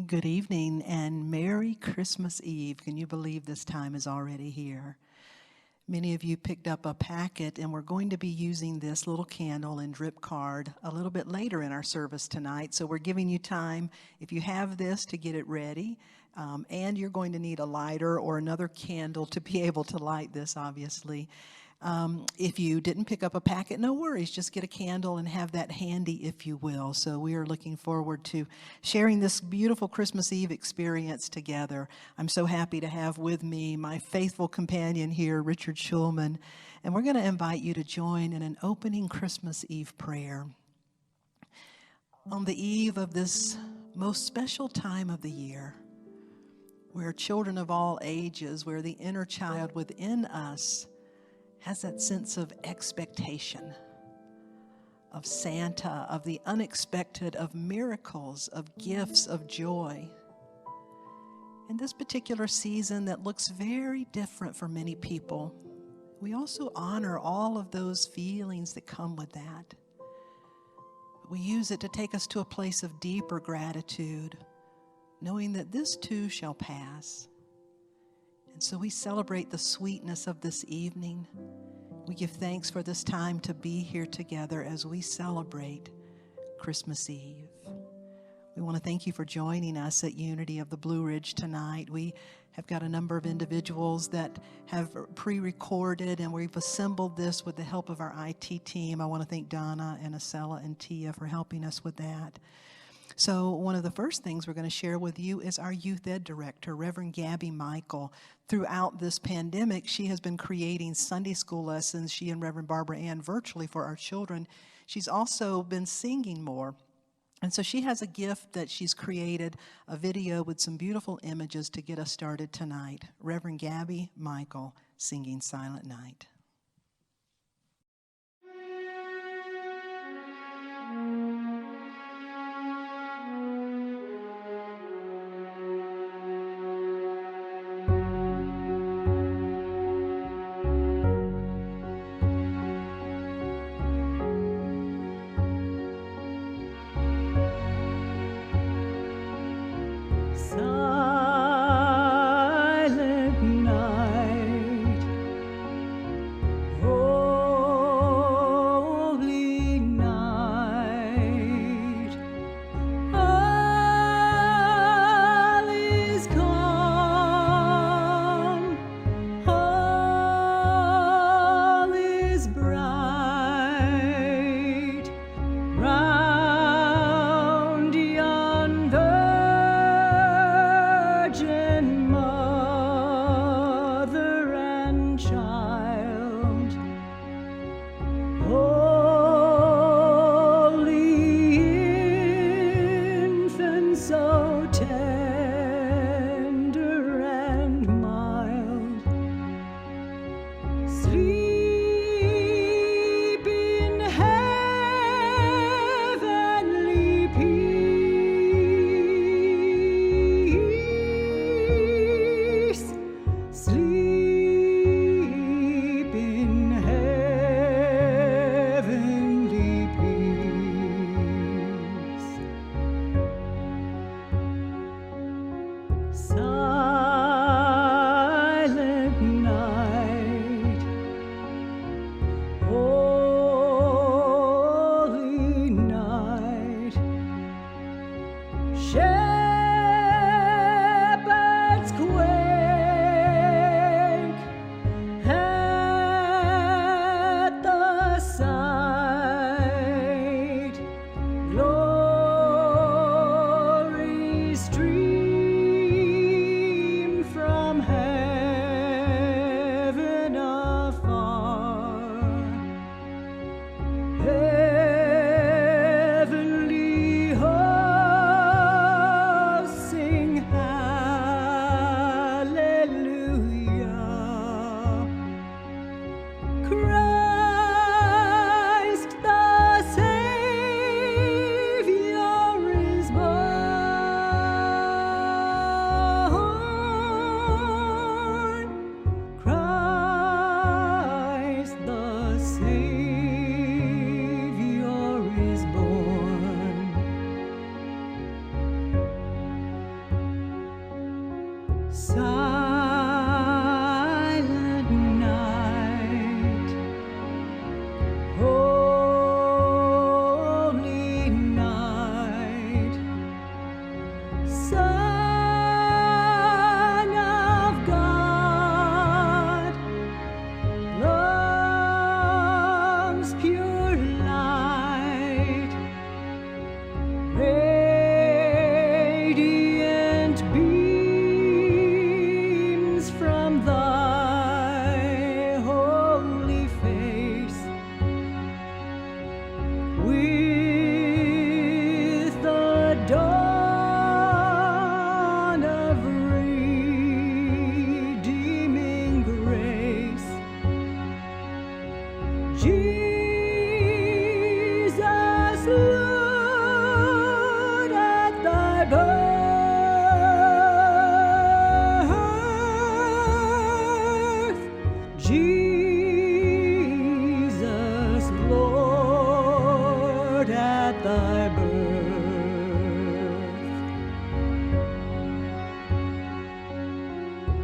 Good evening and Merry Christmas Eve. Can you believe this time is already here? Many of you picked up a packet, and we're going to be using this little candle and drip card a little bit later in our service tonight. So we're giving you time, if you have this, to get it ready. And you're going to need a lighter or another candle to be able to light this, obviously. If you didn't pick up a packet, no worries. Just get a candle and have that handy, if you will. So we are looking forward to sharing this beautiful Christmas Eve experience together. I'm so happy to have with me my faithful companion here, Richard Schulman. And we're going to invite you to join in an opening Christmas Eve prayer. On the eve of this most special time of the year, where children of all ages, where the inner child within us has that sense of expectation, of Santa, of the unexpected, of miracles, of gifts, of joy. In this particular season that looks very different for many people, we also honor all of those feelings that come with that. We use it to take us to a place of deeper gratitude, knowing that this too shall pass. And so we celebrate the sweetness of this evening. We give thanks for this time to be here together as we celebrate Christmas Eve. We want to thank you for joining us at Unity of the Blue Ridge tonight. We have got a number of individuals that have pre-recorded, and we've assembled this with the help of our IT team. I want to thank Donna and Acela and Tia for helping us with that. So one of the first things we're going to share with you is our youth ed director, Reverend Gabby Michael. Throughout this pandemic, she has been creating Sunday school lessons, she and Reverend Barbara Ann, virtually for our children. She's also been singing more. And so she has a gift that she's created, a video with some beautiful images to get us started tonight. Reverend Gabby Michael singing Silent Night. Holy night.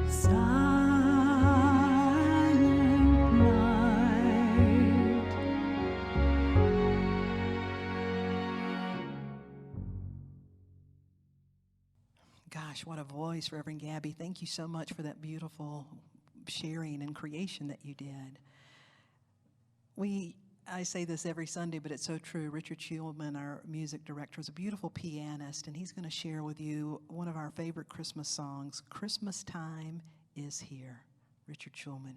Silent night. Gosh, what a voice, Reverend Gabby. Thank you so much for that beautiful sharing and creation that you did. I say this every Sunday, but it's so true. Richard Schulman, our music director, is a beautiful pianist, and he's going to share with you one of our favorite Christmas songs, Christmas Time is Here. Richard Schulman.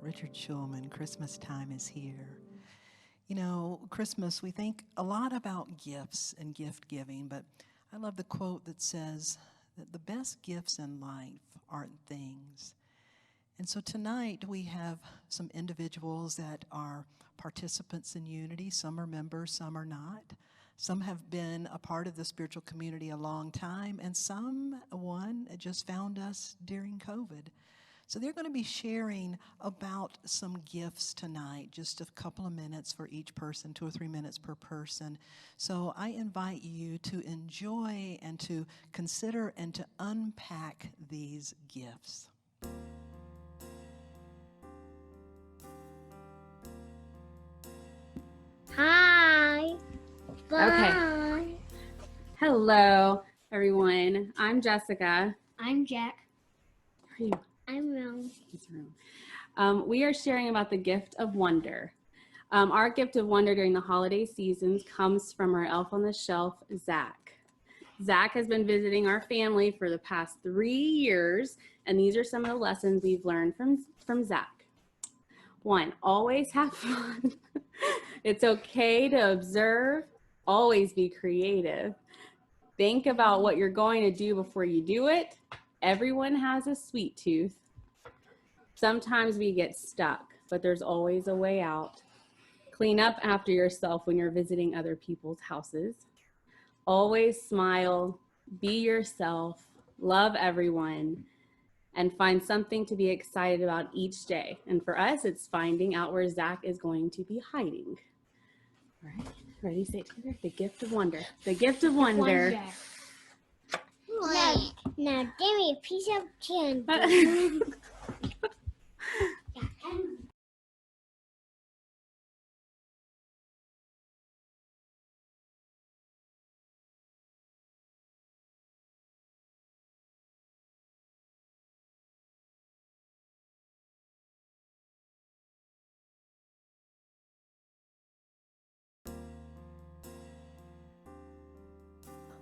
Richard Schulman, Christmas Time is Here. You know, Christmas, we think a lot about gifts and gift giving, but I love the quote that says that the best gifts in life aren't things. And so tonight we have some individuals that are participants in Unity. Some are members, some are not. Some have been a part of the spiritual community a long time, and one just found us during COVID. So they're going to be sharing about some gifts tonight, just a couple of minutes for each person, 2 or 3 minutes per person. So I invite you to enjoy and to consider and to unpack these gifts. Hi. Bye. Okay. Hello, everyone. I'm Jessica. I'm Jack. How are you? I'm Rome. We are sharing about the gift of wonder. Our gift of wonder during the holiday seasons comes from our elf on the shelf, Zach. Zach has been visiting our family for the past 3 years, And these are some of the lessons we've learned from Zach. 1, always have fun. It's okay to observe, always be creative. Think about what you're going to do before you do it. Everyone has a sweet tooth. Sometimes we get stuck, but there's always a way out. Clean up after yourself when you're visiting other people's houses. Always smile, be yourself, love everyone, and find something to be excited about each day. And for us, it's finding out where Zach is going to be hiding. All right, ready, say it together. The gift of wonder. The gift of wonder. Now give me a piece of candy.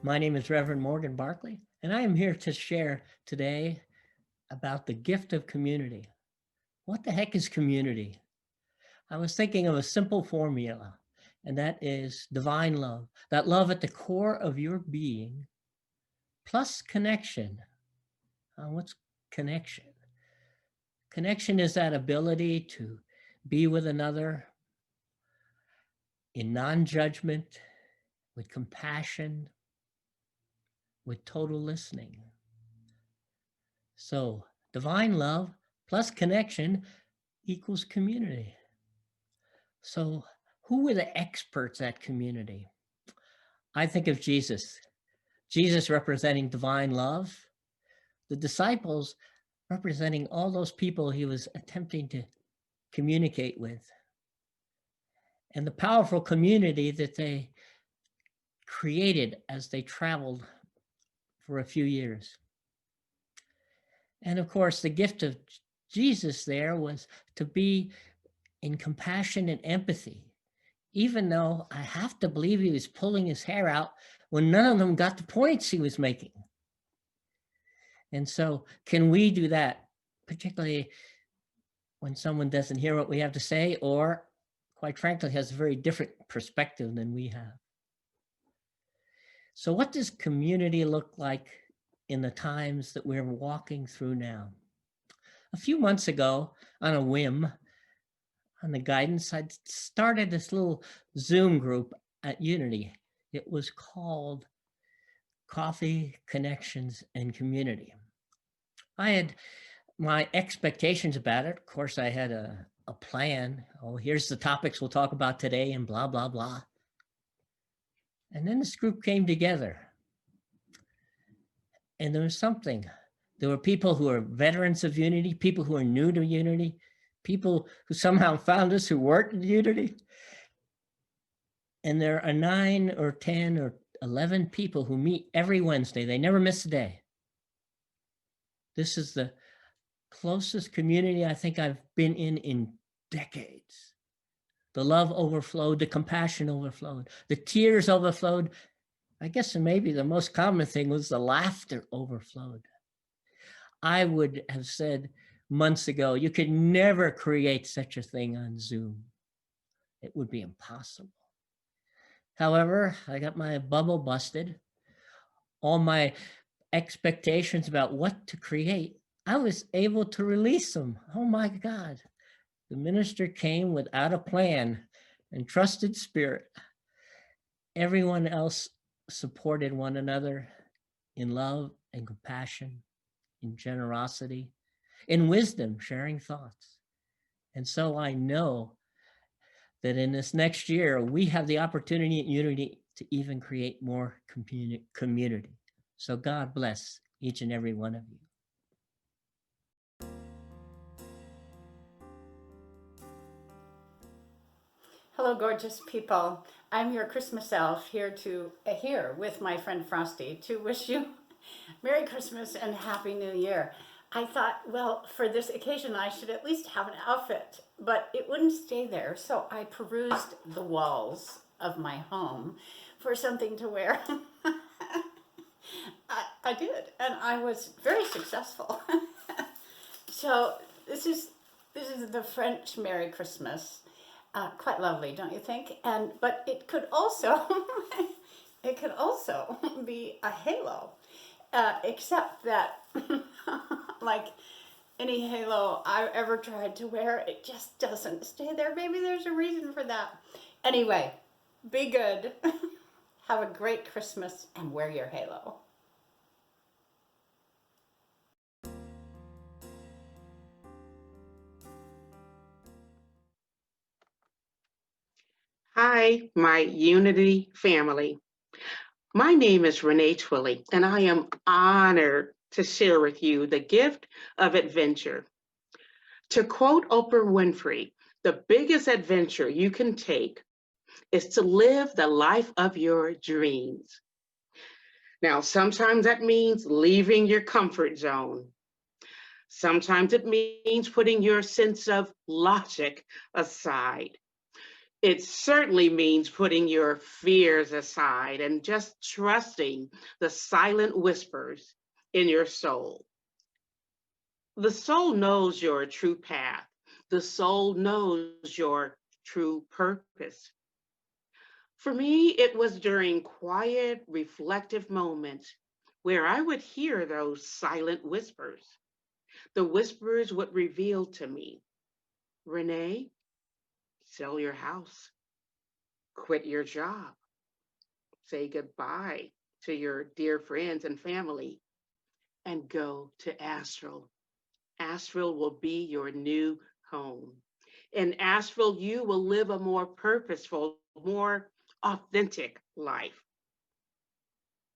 My name is Reverend Morgan Barkley, and I am here to share today about the gift of community. What the heck is community? I was thinking of a simple formula, and that is divine love, that love at the core of your being, plus connection. What's connection? Connection is that ability to be with another in non-judgment, with compassion, with total listening. So divine love plus connection equals community. So who were the experts at community? I think of Jesus. Jesus representing divine love, the disciples representing all those people he was attempting to communicate with, and the powerful community that they created as they traveled for a few years. And of course, the gift of Jesus there was to be in compassion and empathy, even though I have to believe he was pulling his hair out when none of them got the points he was making. And so can we do that, particularly when someone doesn't hear what we have to say, or quite frankly, has a very different perspective than we have? So what does community look like in the times that we're walking through now? A few months ago, on a whim, on the guidance, I'd started this little Zoom group at Unity. It was called Coffee, Connections, and Community. I had my expectations about it. Of course, I had a plan. Oh, here's the topics we'll talk about today and blah, blah, blah. And then this group came together. And there was something. There were people who are veterans of Unity, people who are new to Unity, people who somehow found us who weren't in Unity. And there are 9 or 10 or 11 people who meet every Wednesday. They never miss a day. This is the closest community I think I've been in decades. The love overflowed, the compassion overflowed, the tears overflowed. I guess maybe the most common thing was the laughter overflowed. I would have said months ago, you could never create such a thing on Zoom. It would be impossible. However, I got my bubble busted. All my expectations about what to create, I was able to release them. Oh my God. The minister came without a plan and trusted spirit. Everyone else supported one another in love and compassion, in generosity, in wisdom, sharing thoughts. And so I know that in this next year, we have the opportunity at Unity to even create more community. So God bless each and every one of you. Hello, gorgeous people. I'm your Christmas elf here with my friend Frosty to wish you Merry Christmas and Happy New Year. I thought, well, for this occasion, I should at least have an outfit, but it wouldn't stay there. So I perused the walls of my home for something to wear. I did, and I was very successful. So this is the French Merry Christmas. Quite lovely, don't you think? But it could also it could also be a halo, except that like any halo I've ever tried to wear, it just doesn't stay there. Maybe there's a reason for that. Anyway, be good. Have a great Christmas and wear your halo. Hi, my Unity family. My name is Renee Twilley, and I am honored to share with you the gift of adventure. To quote Oprah Winfrey, the biggest adventure you can take is to live the life of your dreams. Now, sometimes that means leaving your comfort zone. Sometimes it means putting your sense of logic aside. It certainly means putting your fears aside and just trusting the silent whispers in your soul. The soul knows your true path. The soul knows your true purpose. For me, it was during quiet, reflective moments where I would hear those silent whispers. The whispers would reveal to me, Renee, sell your house, quit your job, say goodbye to your dear friends and family, and go to Asheville. Asheville will be your new home. In Asheville, you will live a more purposeful, more authentic life.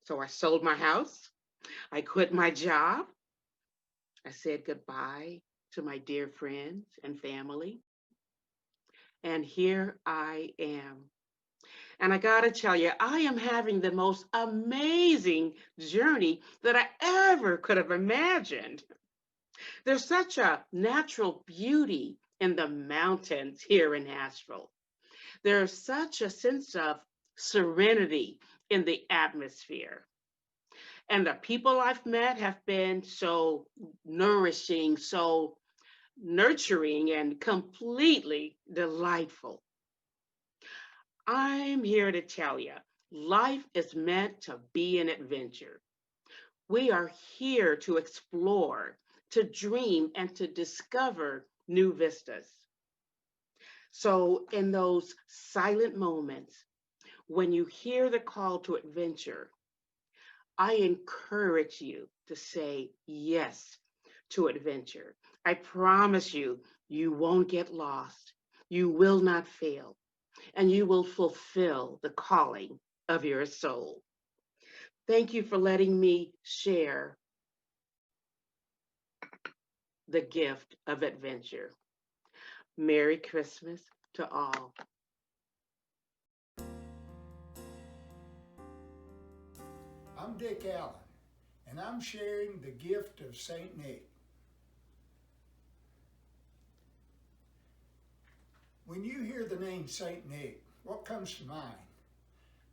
So I sold my house. I quit my job. I said goodbye to my dear friends and family. And here I am. And I gotta tell you, I am having the most amazing journey that I ever could have imagined. There's such a natural beauty in the mountains here in Nashville. There's such a sense of serenity in the atmosphere. And the people I've met have been so nourishing, so nurturing, and completely delightful. I'm here to tell you, life is meant to be an adventure. We are here to explore, to dream, and to discover new vistas. So, in those silent moments, when you hear the call to adventure, I encourage you to say yes to adventure. I promise you, you won't get lost. You will not fail, and you will fulfill the calling of your soul. Thank you for letting me share the gift of adventure. Merry Christmas to all. I'm Dick Allen, and I'm sharing the gift of St. Nick. When you hear the name St. Nick, what comes to mind?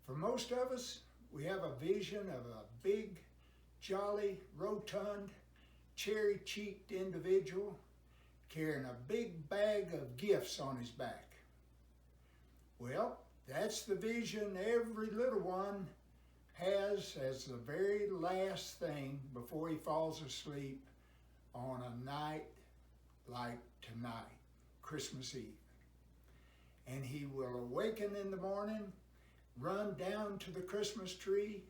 For most of us, we have a vision of a big, jolly, rotund, cherry-cheeked individual carrying a big bag of gifts on his back. Well, that's the vision every little one has as the very last thing before he falls asleep on a night like tonight, Christmas Eve. And he will awaken in the morning, run down to the Christmas tree,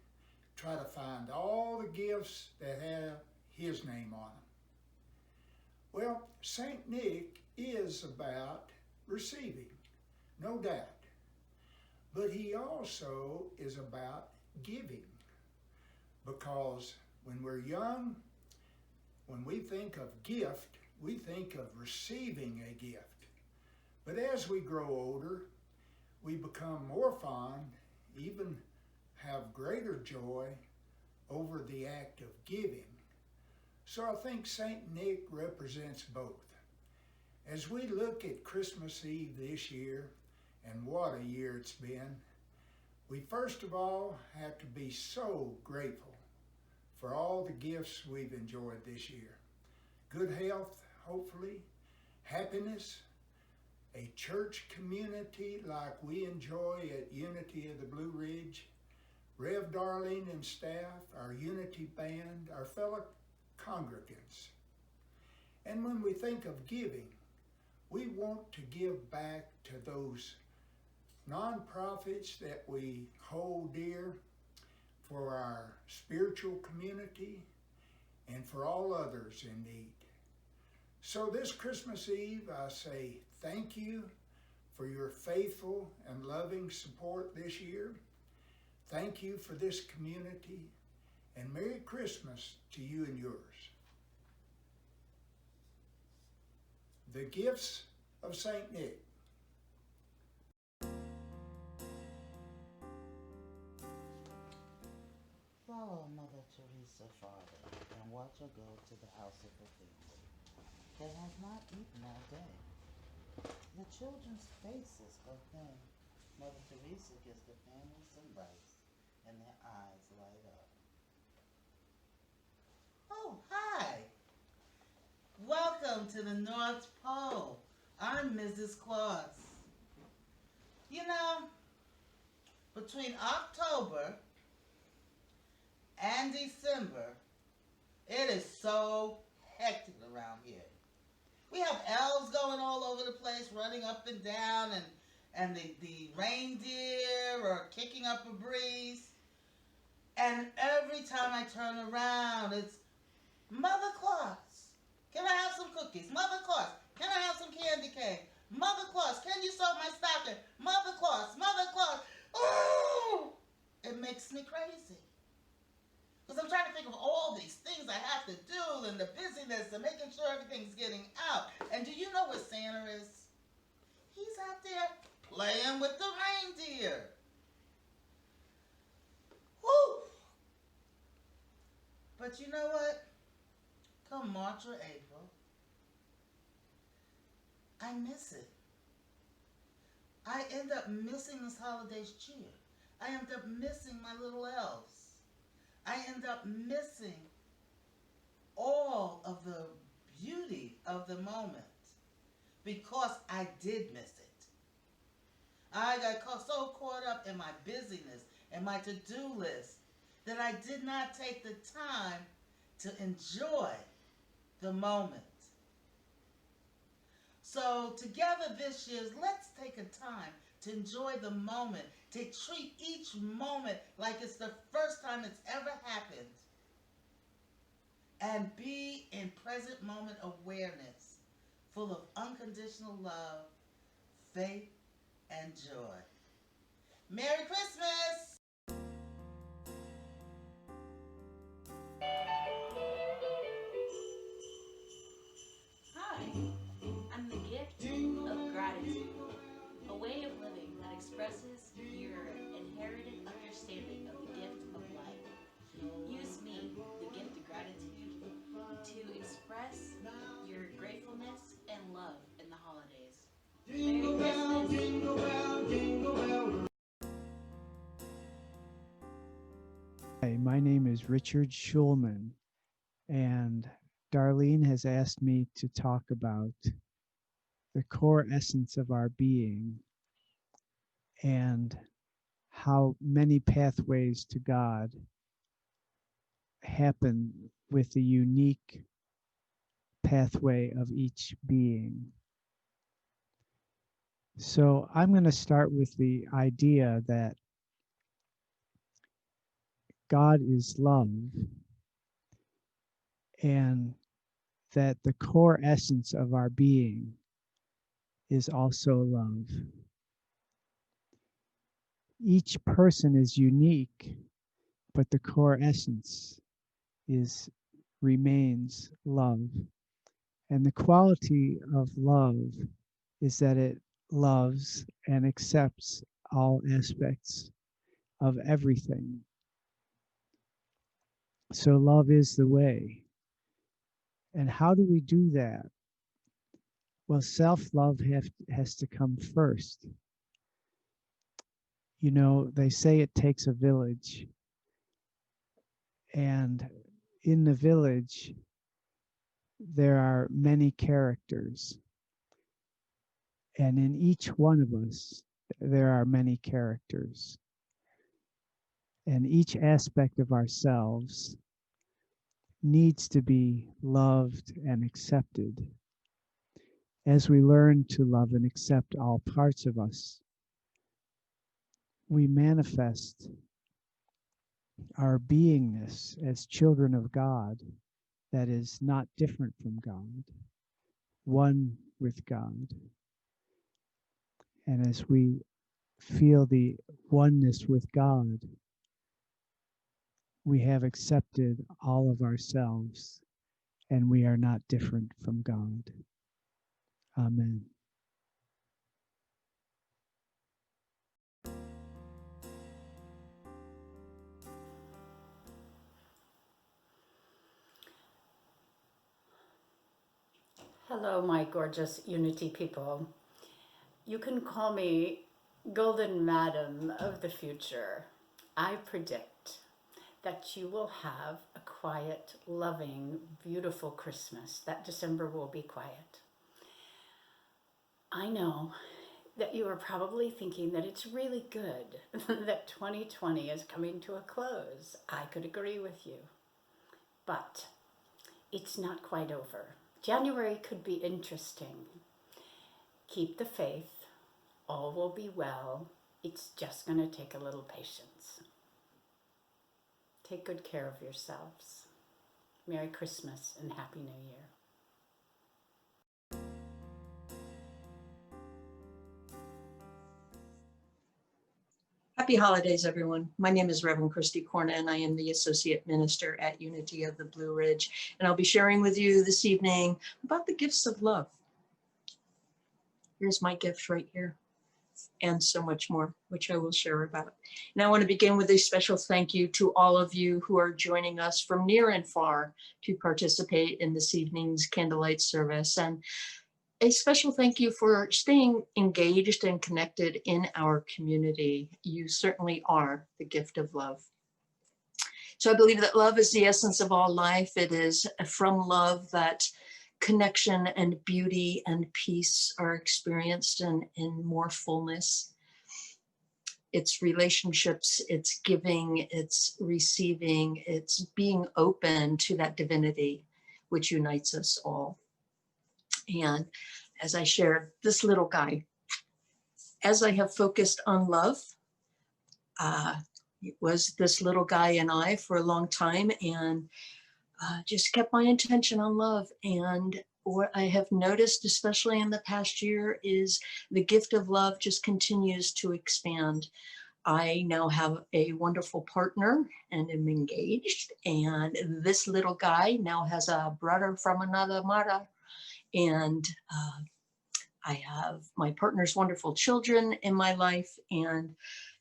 try to find all the gifts that have his name on them. Well, St. Nick is about receiving, no doubt. But he also is about giving, because when we're young, when we think of gift, we think of receiving a gift. But as we grow older, we become more fond, even have greater joy over the act of giving. So I think St. Nick represents both. As we look at Christmas Eve this year, and what a year it's been, we first of all have to be so grateful for all the gifts we've enjoyed this year. Good health, hopefully, happiness, a church community like we enjoy at Unity of the Blue Ridge, Rev Darlene and staff, our Unity band, our fellow congregants. And when we think of giving, we want to give back to those nonprofits that we hold dear, for our spiritual community, and for all others in need. So this Christmas Eve, I say thank you for your faithful and loving support this year. Thank you for this community, and Merry Christmas to you and yours. The Gifts of St. Nick. Follow Mother Teresa farther and watch her go to the house of her family that has not eaten all day. The children's faces go thin. Mother Teresa gives the family some rice and their eyes light up. Oh, hi! Welcome to the North Pole. I'm Mrs. Claus. You know, between October and December, it is so hectic around here. We have elves going all over the place, running up and down, and the reindeer are kicking up a breeze. And every time I turn around, it's Mother Claus. Can I have some cookies? Mother Claus, can I have some candy cane? Mother Claus, can you sew my stocking? Mother Claus, Mother Claus. Oh! It makes me crazy. Because I'm trying to think of all these things I have to do and the busyness and making sure everything's getting out. And do you know where Santa is? He's out there playing with the reindeer. Whew! But you know what? Come March or April, I miss it. I end up missing this holiday's cheer. I end up missing my little elves. I end up missing all of the beauty of the moment because I did miss it. I got so caught up in my busyness and my to-do list that I did not take the time to enjoy the moment. So together this year, let's take a time to enjoy the moment, to treat each moment like it's the first time it's ever happened, and be in present moment awareness, full of unconditional love, faith, and joy. Merry Christmas! Hi, I'm the gift of gratitude, a way of living that expresses your inherited understanding of the gift of life. Use me, the gift of gratitude, to express your gratefulness and love in the holidays. Merry Christmas! Hi, my name is Richard Schulman, and Darlene has asked me to talk about the core essence of our being and how many pathways to God happen with the unique pathway of each being. So I'm going to start with the idea that God is love, and that the core essence of our being is also love. Each person is unique, but the core essence remains love. And the quality of love is that it loves and accepts all aspects of everything. So love is the way. And how do we do that? Well, self-love has to come first. You know, they say it takes a village. And in the village, there are many characters, and in each one of us, there are many characters, and each aspect of ourselves needs to be loved and accepted. As we learn to love and accept all parts of us, we manifest our beingness as children of God that is not different from God, one with God. And as we feel the oneness with God, we have accepted all of ourselves and we are not different from God. Amen. Hello, my gorgeous Unity people. You can call me Golden Madam of the future. I predict that you will have a quiet, loving, beautiful Christmas. That December will be quiet. I know that you are probably thinking that it's really good that 2020 is coming to a close. I could agree with you. But it's not quite over. January could be interesting. Keep the faith. All will be well. It's just going to take a little patience. Take good care of yourselves. Merry Christmas and Happy New Year. Happy holidays, everyone. My name is Reverend Christy Corna, and I am the Associate Minister at Unity of the Blue Ridge. And I'll be sharing with you this evening about the gifts of love. Here's my gift right here, and so much more, which I will share about. And I want to begin with a special thank you to all of you who are joining us from near and far to participate in this evening's candlelight service. And a special thank you for staying engaged and connected in our community. You certainly are the gift of love. So I believe that love is the essence of all life. It is from love that connection and beauty and peace are experienced in more fullness. It's relationships, it's giving, it's receiving, it's being open to that divinity which unites us all. And as I shared, this little guy, as I have focused on love, it was this little guy and I for a long time, and just kept my intention on love. And what I have noticed, especially in the past year, is the gift of love just continues to expand. I now have a wonderful partner and am engaged. And this little guy now has a brother from another mother. And I have my partner's wonderful children in my life, and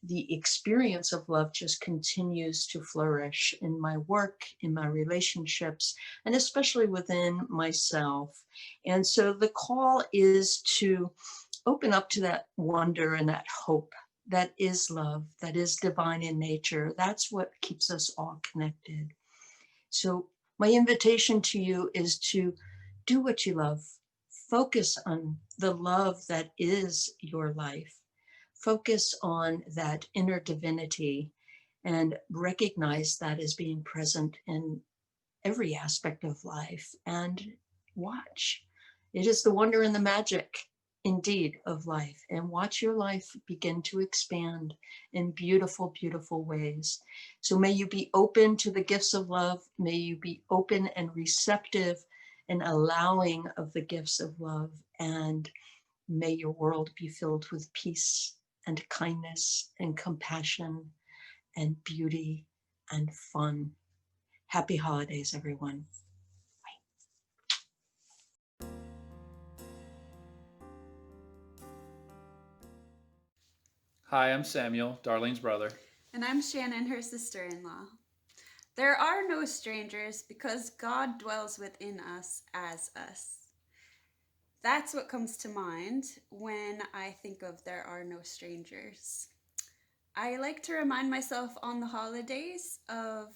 the experience of love just continues to flourish in my work, in my relationships, and especially within myself. And so the call is to open up to that wonder and that hope that is love, that is divine in nature. That's what keeps us all connected. So my invitation to you is to do what you love. Focus on the love that is your life. Focus on that inner divinity and recognize that as being present in every aspect of life, and watch. It is the wonder and the magic indeed of life, and watch your life begin to expand in beautiful, beautiful ways. So may you be open to the gifts of love. May you be open and receptive and allowing of the gifts of love, and may your world be filled with peace and kindness and compassion and beauty and fun. Happy holidays, everyone. Hi, I'm Samuel, Darlene's brother. And I'm Shannon, her sister-in-law. There are no strangers because God dwells within us as us. That's what comes to mind when I think of there are no strangers. I like to remind myself on the holidays of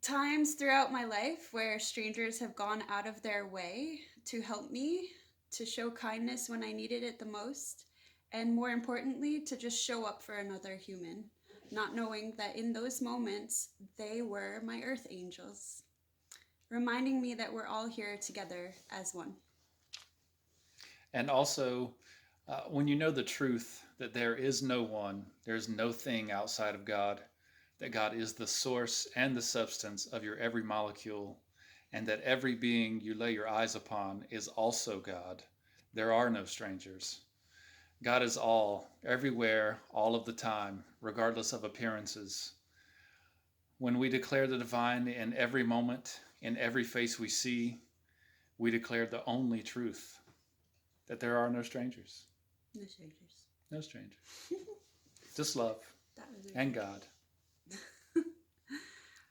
times throughout my life where strangers have gone out of their way to help me, to show kindness when I needed it the most, and more importantly, to just show up for another human, not knowing that in those moments, they were my earth angels, reminding me that we're all here together as one. And also, when you know the truth that there is no one, there's no thing outside of God, that God is the source and the substance of your every molecule, and that every being you lay your eyes upon is also God, there are no strangers. God is all, everywhere, all of the time, regardless of appearances. When we declare the divine in every moment, in every face we see, we declare the only truth, that there are no strangers. No strangers. No strangers. Just love That was and God.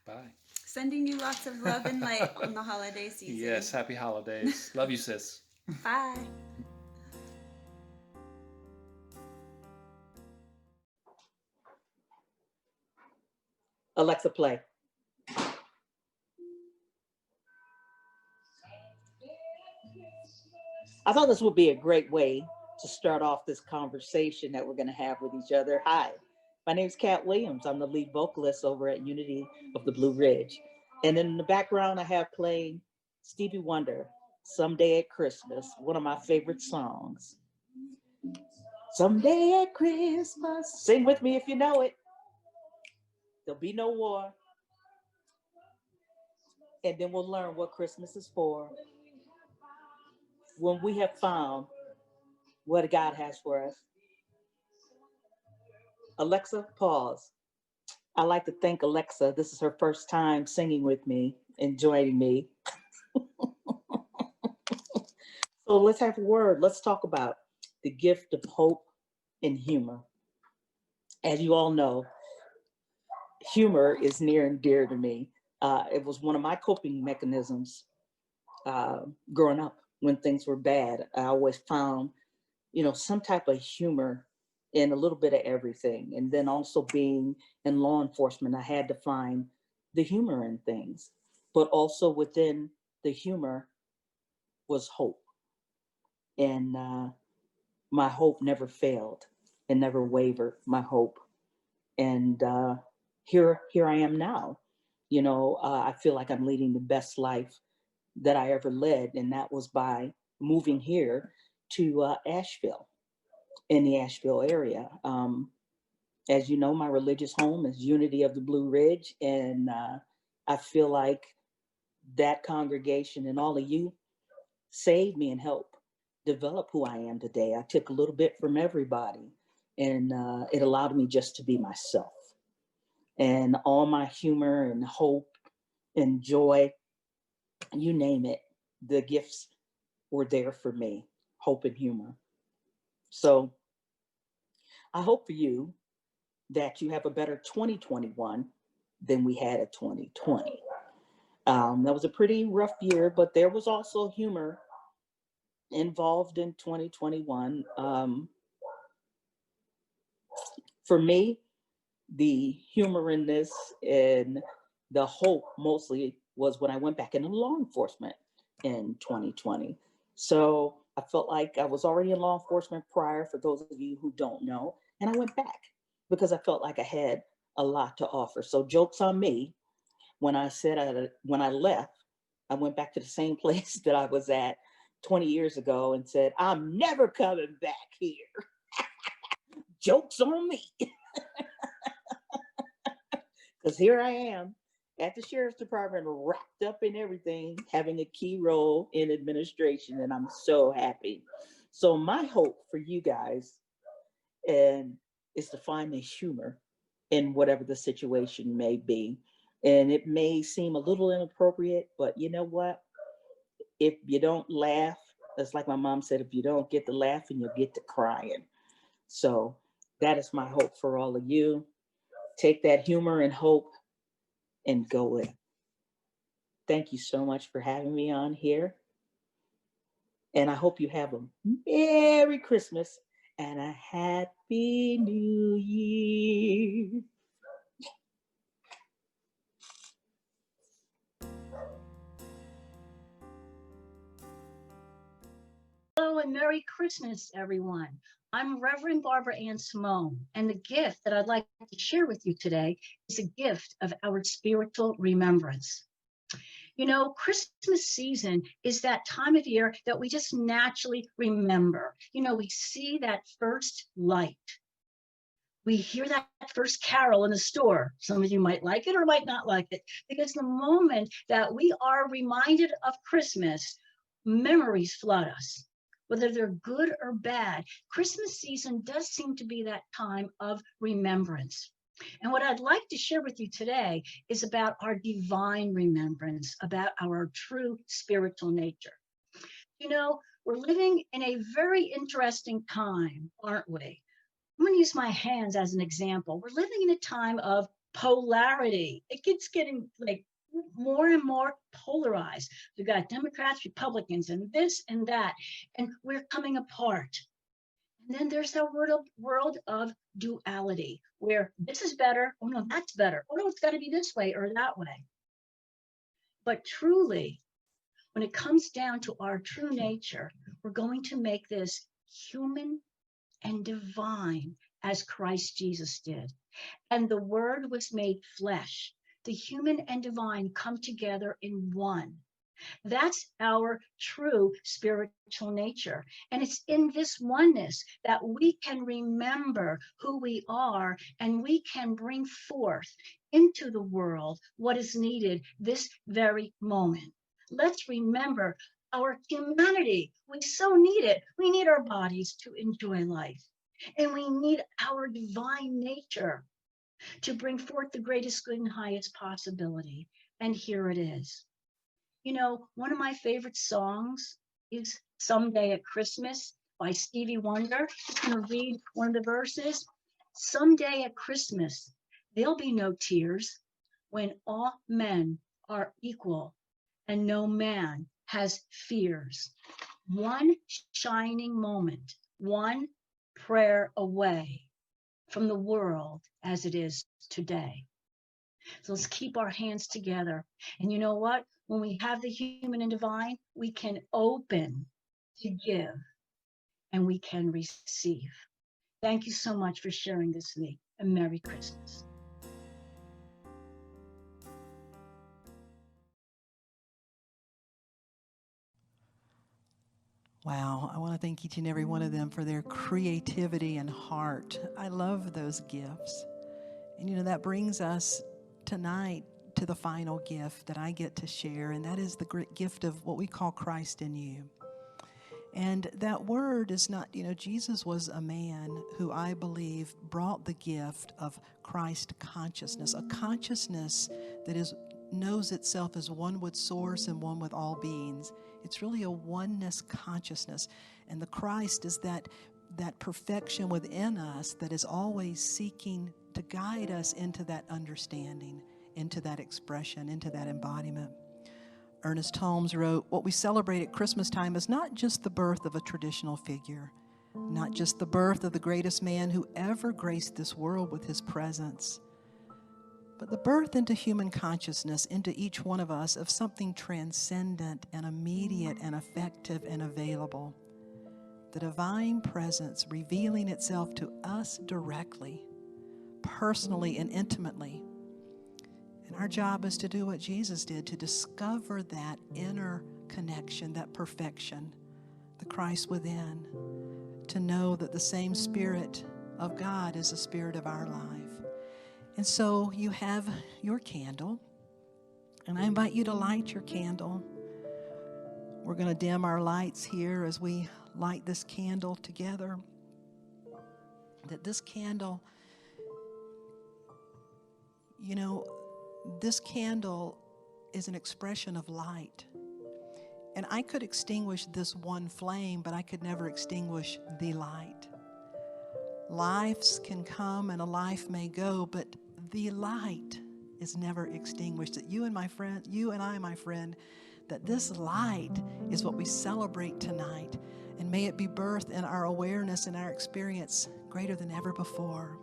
Bye. Sending you lots of love and light on the holiday season. Yes, happy holidays. Love you, sis. Bye. Alexa, play. I thought this would be a great way to start off this conversation that we're going to have with each other. Hi, my name is Kat Williams. I'm the lead vocalist over at Unity of the Blue Ridge. And in the background, I have playing Stevie Wonder, Someday at Christmas, one of my favorite songs. Someday at Christmas, sing with me if you know it. There'll be no war. And then we'll learn what Christmas is for. When we have found what God has for us. Alexa, pause. I'd like to thank Alexa. This is her first time singing with me and joining me. So let's have a word. Let's talk about the gift of hope and humor. As you all know, humor is near and dear to me. It was one of my coping mechanisms growing up when things were bad. I always found, some type of humor in a little bit of everything. And then also being in law enforcement, I had to find the humor in things. But also within the humor was hope. And my hope never failed and never wavered, my hope. And here I am now. I feel like I'm leading the best life that I ever led. And that was by moving here to Asheville, in the Asheville area. As you know, my religious home is Unity of the Blue Ridge. And I feel like that congregation and all of you saved me and helped develop who I am today. I took a little bit from everybody, and it allowed me just to be myself. And all my humor and hope and joy, you name it, the gifts were there for me, hope and humor. So I hope for you that you have a better 2021 than we had at 2020. That was a pretty rough year, but there was also humor involved in 2021. For me, the humor in this and the hope mostly was when I went back into law enforcement in 2020. So I felt like I was already in law enforcement prior, for those of you who don't know, and I went back because I felt like I had a lot to offer. So joke's on me. When I left, I went back to the same place that I was at 20 years ago and said, I'm never coming back here. Joke's on me. Because here I am at the Sheriff's Department, wrapped up in everything, having a key role in administration, and I'm so happy. So my hope for you guys is to find the humor in whatever the situation may be. And it may seem a little inappropriate, but you know what? If you don't laugh, that's like my mom said, if you don't get to laughing, you'll get to crying. So that is my hope for all of you. Take that humor and hope and go with it. Thank you so much for having me on here. And I hope you have a Merry Christmas and a Happy New Year. and Merry Christmas, everyone. I'm Reverend Barbara Ann Simone, and the gift that I'd like to share with you today is a gift of our spiritual remembrance. You know, Christmas season is that time of year that we just naturally remember. You know, we see that first light. We hear that first carol in the store. Some of you might like it or might not like it, because the moment that we are reminded of Christmas, memories flood us. Whether they're good or bad, Christmas season does seem to be that time of remembrance. And what I'd like to share with you today is about our divine remembrance, about our true spiritual nature. You know, we're living in a very interesting time, aren't we? I'm going to use my hands as an example. We're living in a time of polarity. It keeps getting like more and more polarized. We've got Democrats, Republicans, and this and that, and we're coming apart. And then there's that world of duality, where this is better, oh no, that's better, oh no, it's got to be this way or that way. But truly, when it comes down to our true nature, we're going to make this human and divine as Christ Jesus did. And the Word was made flesh. The human and divine come together in one. That's our true spiritual nature. And it's in this oneness that we can remember who we are, and we can bring forth into the world what is needed this very moment. Let's remember our humanity. We so need it. We need our bodies to enjoy life. And we need our divine nature to bring forth the greatest good and highest possibility. And here it is. You know, one of my favorite songs is Someday at Christmas by Stevie Wonder. I'm going to read one of the verses. Someday at Christmas, there'll be no tears when all men are equal and no man has fears. One shining moment, one prayer away from the world as it is today. So let's keep our hands together. And you know what? When we have the human and divine, we can open to give and we can receive. Thank you so much for sharing this with me, and Merry Christmas. Wow, I want to thank each and every one of them for their creativity and heart. I love those gifts. And you know, that brings us tonight to the final gift that I get to share, and that is the great gift of what we call Christ in you. And that word is not, you know, Jesus was a man who I believe brought the gift of Christ consciousness, a consciousness that knows itself as one with source and one with all beings. It's really a oneness consciousness. And the Christ is that perfection within us that is always seeking to guide us into that understanding, into that expression, into that embodiment. Ernest Holmes wrote, "What we celebrate at Christmas time is not just the birth of a traditional figure, not just the birth of the greatest man who ever graced this world with his presence, but the birth into human consciousness, into each one of us, of something transcendent and immediate and effective and available. The divine presence revealing itself to us directly, personally and intimately. And our job is to do what Jesus did, to discover that inner connection, that perfection, the Christ within, to know that the same Spirit of God is the Spirit of our life. And so you have your candle, and I invite you to light your candle. We're going to dim our lights here as we light this candle together. That this candle, you know, this candle is an expression of light. And I could extinguish this one flame, but I could never extinguish the light. Lives can come and a life may go, but the light is never extinguished. That you and I, my friend, that this light is what we celebrate tonight. And may it be birthed in our awareness and our experience greater than ever before.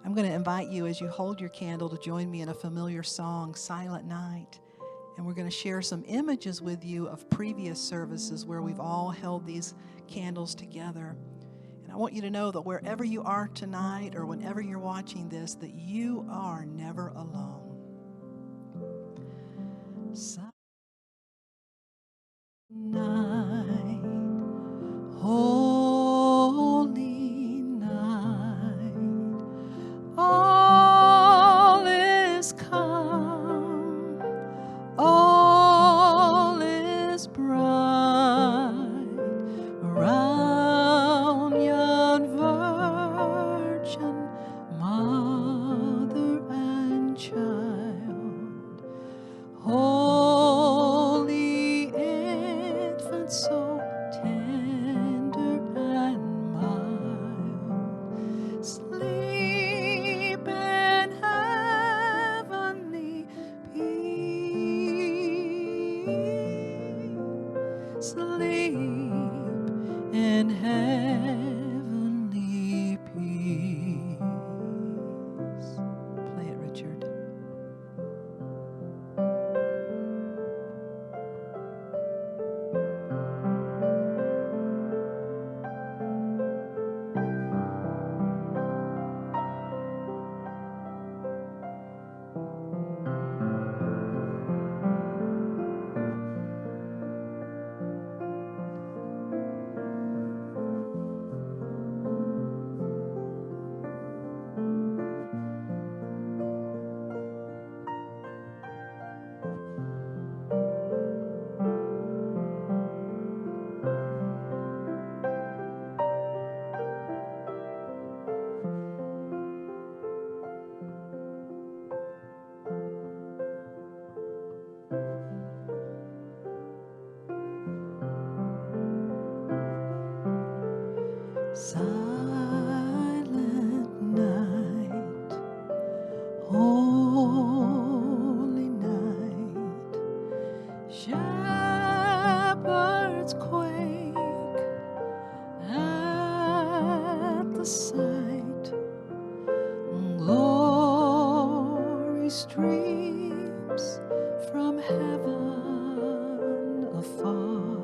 I'm going to invite you, as you hold your candle, to join me in a familiar song, Silent Night. And we're going to share some images with you of previous services where we've all held these candles together. And I want you to know that wherever you are tonight or whenever you're watching this, that you are never alone. Night, holy night, all is calm, all is bright around yon virgin mother and child. Holy infant, so tender and mild, sleep in heavenly peace, sleep in heavenly peace. Play it, Richard. Silent night, holy night, shepherds quake at the sight, glory streams from heaven afar,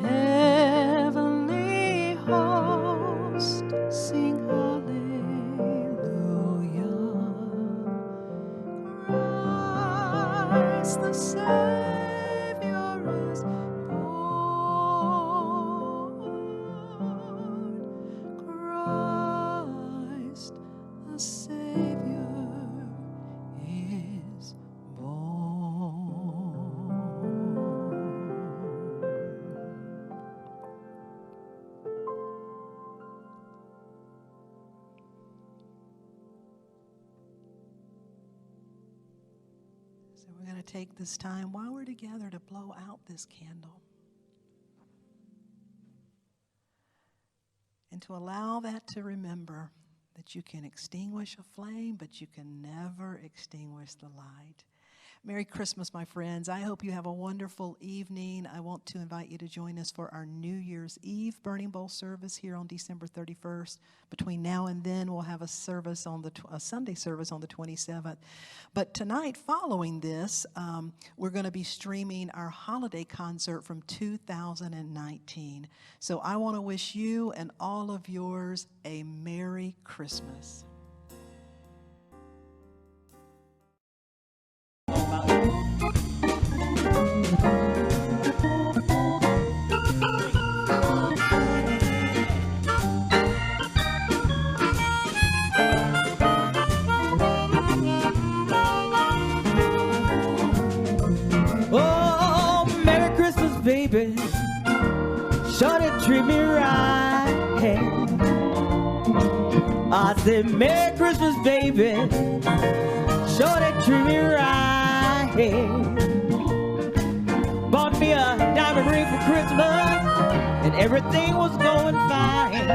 heavenly host sing hallelujah. Christ the Savior is born. Christ the Savior is So we're going to take this time while we're together to blow out this candle and to allow that to remember that you can extinguish a flame, but you can never extinguish the light. Merry Christmas, my friends. I hope you have a wonderful evening. I want to invite you to join us for our New Year's Eve Burning Bowl service here on December 31st. Between now and then, we'll have a service on a Sunday service on the 27th. But tonight, following this, we're going to be streaming our holiday concert from 2019. So I want to wish you and all of yours a Merry Christmas. Oh, Merry Christmas, baby. Shorty treat me right. I said, Merry Christmas, baby. Shorty treat me right. Bought me a diamond ring for Christmas, and everything was going fine.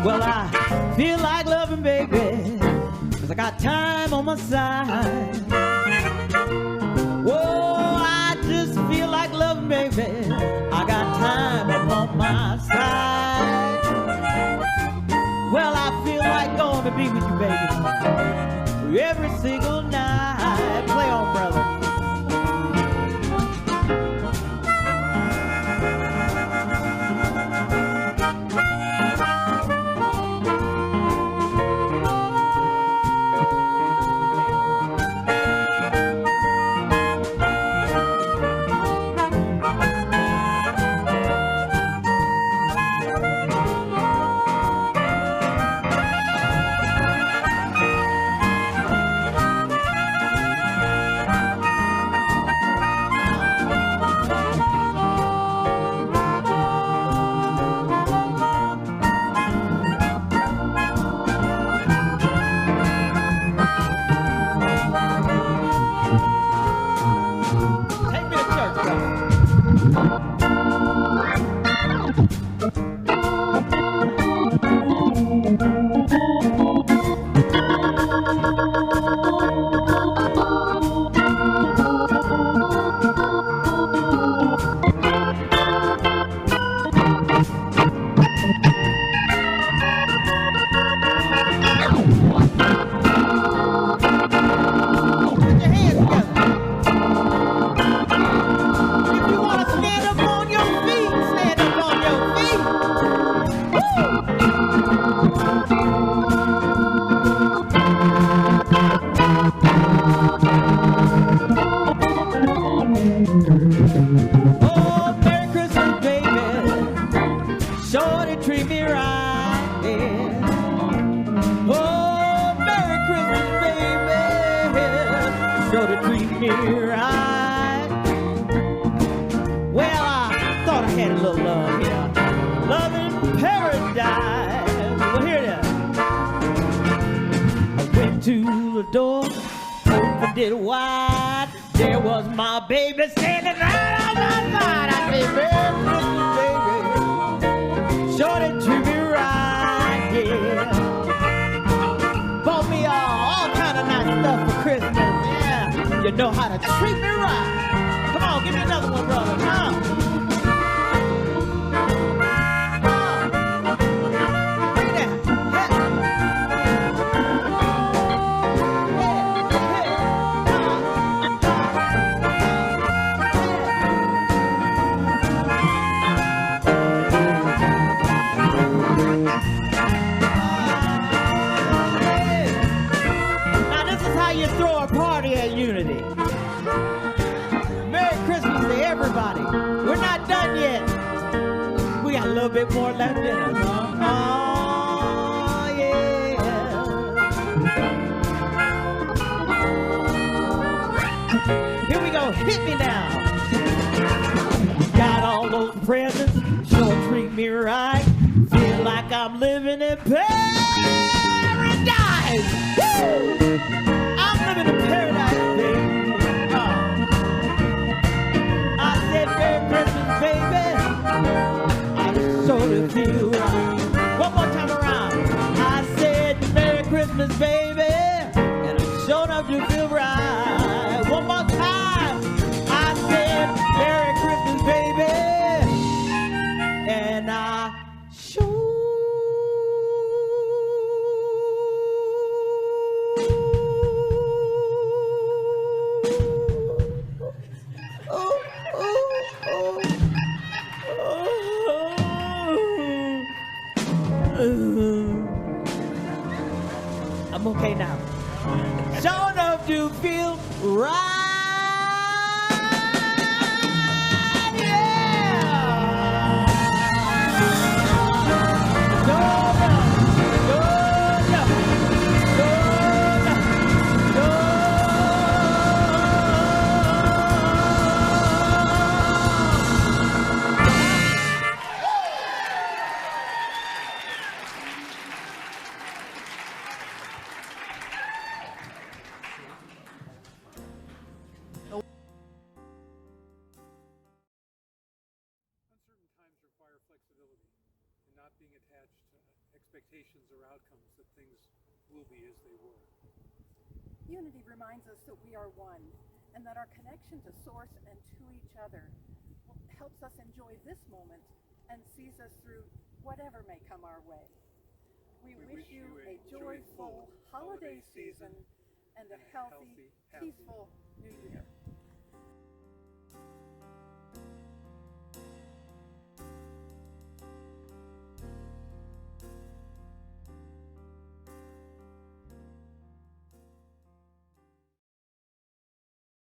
Well, I feel like loving, baby, 'cause I got time on my side. Whoa, I just feel like loving, baby. I got time up on my side. Well, I feel like going to be with you, baby, every single night. Oh, Merry Christmas, baby. Shorty treat me right. Yeah. Oh, Merry Christmas, baby. Shorty treat me right. Well, I thought I had a little love here. Love in paradise. Well, hear that. I went to the door, opened it wide. There was my baby standing right on my side. I said, Merry Christmas, baby. Shorty treat me right, yeah. Bought me all kind of nice stuff for Christmas, yeah. You know how to treat me right. Come on, give me another one, brother. Come on. You throw a party at Unity. Merry Christmas to everybody. We're not done yet. We got a little bit more left in us. Oh, yeah. Here we go. Hit me now. Got all those presents. Sure treat me right. Feel like I'm living in paradise. Woo! Living in paradise, baby. I said, Merry Christmas, baby. I'm sure to feel right. One more time around. I said, Merry Christmas, baby. And I'm sure enough to feel right. One more time. I said, Merry Christmas, baby. And I sure. I'm okay now. Sure enough to feel right. Expectations or outcomes, that things will be as they were. Unity reminds us that we are one, and that our connection to Source and to each other helps us enjoy this moment and sees us through whatever may come our way. We wish you a joyful holiday season and a healthy, peaceful New Year.